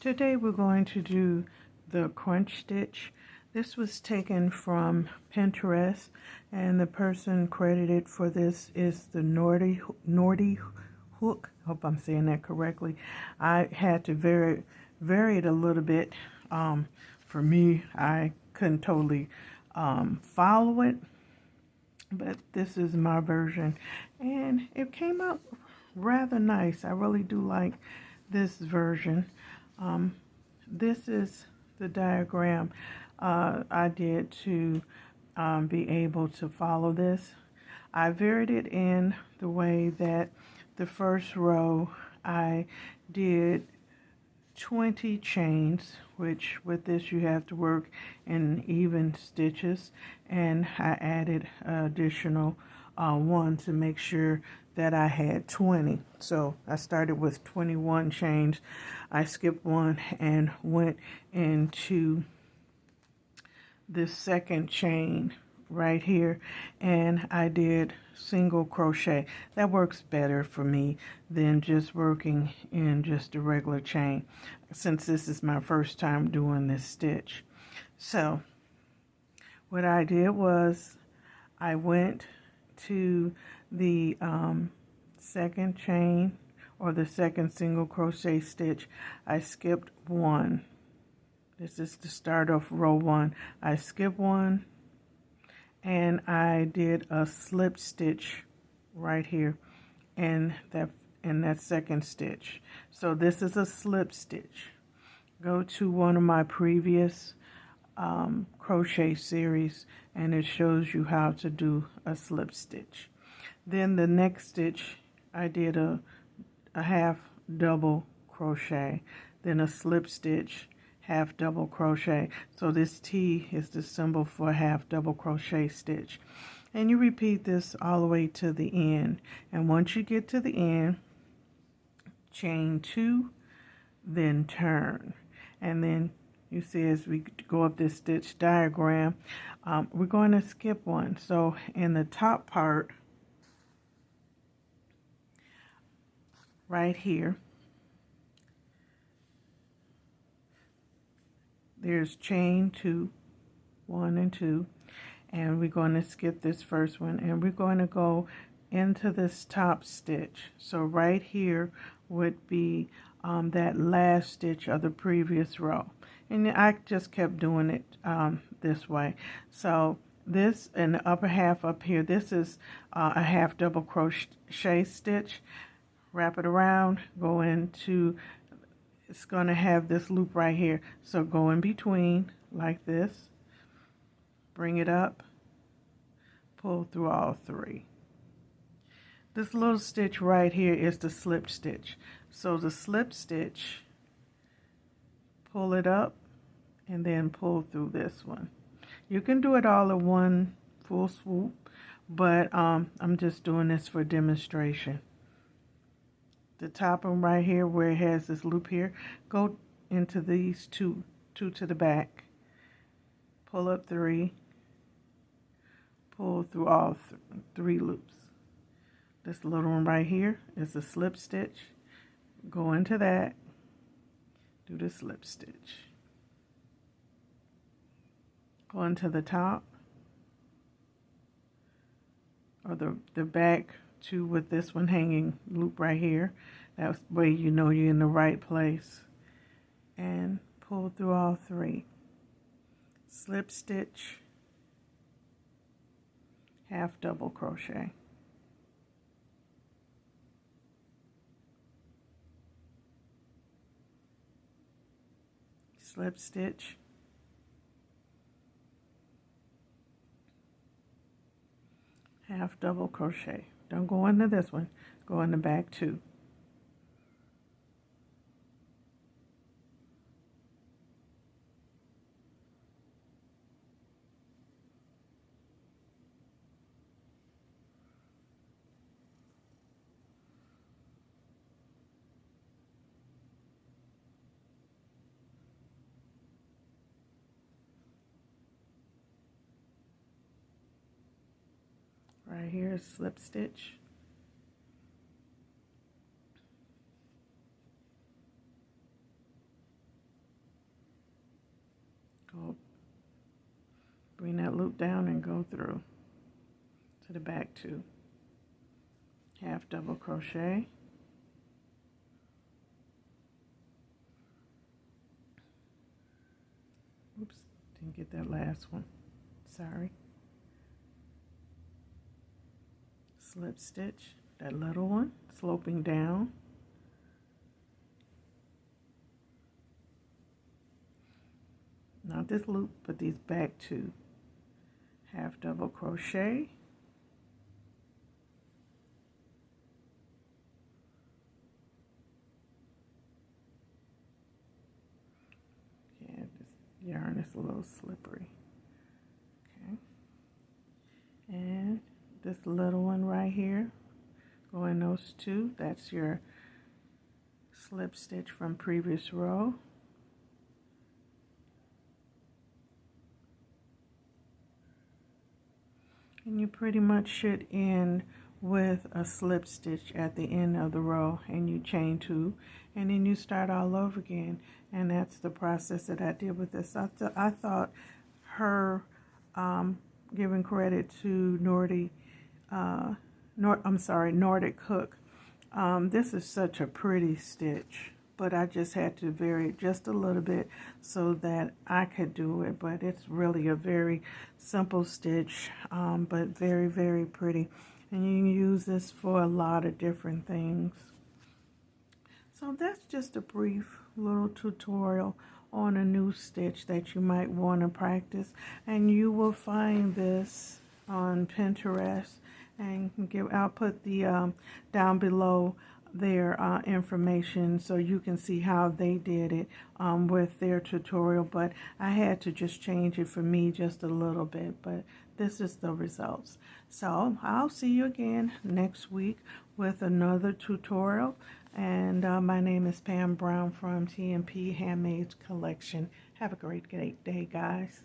Today we're going to do the crunch stitch. This was taken from Pinterest, and the person credited for this is the Nordy Hook. Hope I'm saying that correctly. I had to vary it a little bit. For me, I couldn't totally follow it, but this is my version, and it came out rather nice. I really do like this version. This is the diagram I did to be able to follow this. I varied it in the way that the first row I did 20 chains, which with this you have to work in even stitches, and I added an additional one to make sure that I had 20. So I started with 21 chains. I skipped one and went into this second chain right here, and I did single crochet. That works better for me than just working in just a regular chain, since this is my first time doing this stitch. So what I did was I went to the second chain, or the second single crochet stitch. I skipped one. This is the start of row 1. I skipped one, and I did a slip stitch right here in that second stitch. So this is a slip stitch. Go to one of my previous crochet series, and it shows you how to do a slip stitch. Then the next stitch, I did a half double crochet, then a slip stitch, half double crochet. So this T is the symbol for half double crochet stitch, and you repeat this all the way to the end. And once you get to the end, chain 2, then turn. And then you see, as we go up this stitch diagram, we're going to skip one. So in the top part right here, there's chain 2, 1 and 2, and we're going to skip this first one, and we're going to go into this top stitch. So right here would be that last stitch of the previous row, and I just kept doing it this way. So this in the upper half up here, this is a half double crochet stitch. Wrap it around, go into, it's going to have this loop right here, so go in between like this, bring it up, pull through all 3. This little stitch right here is the slip stitch. So the slip stitch, pull it up and then pull through this one. You can do it all in one full swoop, but I'm just doing this for demonstration. The top one right here where it has this loop here, go into these two to the back, pull up 3, pull through all 3 loops. This little one right here is a slip stitch. Go into that, do the slip stitch, go into the top, or the back two with this one hanging loop right here. That way you know you're in the right place, and pull through all 3. Slip stitch, half double crochet. Slip stitch, half double crochet. Don't go into this one, go in the back 2. Right here is slip stitch, Go, bring that loop down and go through to the back 2. Half double crochet. Oops, didn't get that last one. Sorry. Slip stitch, that little one, sloping down. Not this loop, but these back 2. Half double crochet. Yeah, this yarn is a little slippery. Okay. And this little one right here, go in those 2. That's your slip stitch from previous row. And you pretty much should end with a slip stitch at the end of the row, and you chain 2, and then you start all over again. And that's the process that I did with this. I thought her giving credit to Nordic Cook. This is such a pretty stitch, but I just had to vary it just a little bit so that I could do it. But it's really a very simple stitch, but very, very pretty. And you can use this for a lot of different things. So that's just a brief little tutorial on a new stitch that you might want to practice. And you will find this on Pinterest. And I'll put the down below their information so you can see how they did it with their tutorial. But I had to just change it for me just a little bit, but this is the results. So I'll see you again next week with another tutorial. And my name is Pam Brown from TMP Handmade Collection. Have a great day, guys.